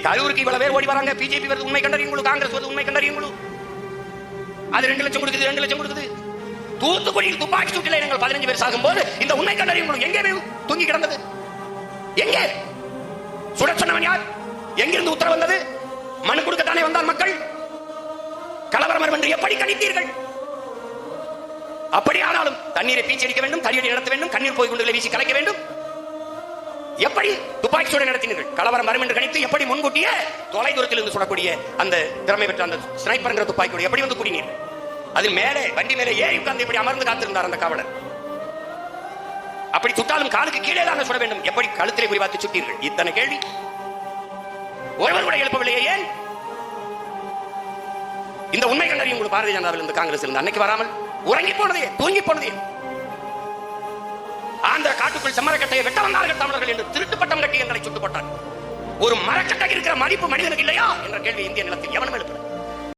கரூருக்கு இவ்வளவு பேர் ஓடி வராங்க. பிஜேபி வருது உண்மை கண்டறியுங்களு, காங்கிரஸ் வருது உண்மை கண்டறியுங்களு. அது 2 லட்சம் கொடுக்குது, 2 லட்சம் கொடுக்குது. தூத்துக்குடியில் துப்பாக்கி சூட்டில் எங்கள் 15 பேர் சாகும் போது இந்த உண்மை கண்டறியுங்களு எங்கே தூங்கி கிடந்தது? எங்கே சுட சொன்னவன் யார்? எங்கிருந்து உத்தரவு வந்தது? மனு கொடுக்கத்தானே வந்தால் மக்கள். கலவரம் என்று எப்படி கணித்தீர்கள்? அப்படியானாலும் தண்ணீரை பீச்சடிக்க வேண்டும், தடியடி நடத்த வேண்டும், கண்ணீர் போய் கொண்டு வீசி கலைக்க வேண்டும். எப்படி துப்பாக்கி சூடு நடத்தினீர்கள்? கலவரம் வரும் என்று கணித்து எப்படி முன்கூட்டியே தொலை தூரத்தில் இருந்து சுடக்கூடிய அந்த திறமை பெற்ற அந்த ஸ்னைப்பர்ங்கிற துப்பாக்கி எப்படி வந்து கூடினீர்கள்? அது மேலே வண்டி மேலே ஏறி உட்கார்ந்து இப்படி அமர்ந்து காத்திருந்தார் அந்த காவலர். அப்படி சுட்டாலும் காலுக்கு கீழே தான் சுட வேண்டும். எப்படி கழுத்திலே குறிவாத்து சுட்டீர்கள்? இத்தனை கேள்வி ஒருவர் கூட எழுப்பவில்லையே. ஏன்? இந்த உண்மை கண்டறியும் உங்களுக்கு பாரதிய ஜனதாவில் இருந்து காங்கிரஸ் இருந்து அன்னைக்கு வராமல் உறங்கி போனதே, தூங்கி போனதே. ஆந்திர காட்டுக்குள் செம்மரக்கட்டையை வெட்ட வந்தார்கள் தமிழர்கள் என்று திருட்டு பட்டம் கட்டி எங்களை சுட்டு போட்டார். ஒரு மரக்கட்டை இருக்கிற மதிப்பு மனிதனுக்கு இல்லையா என்ற கேள்வி இந்திய நிலத்தில் எவனும் எழுப்ப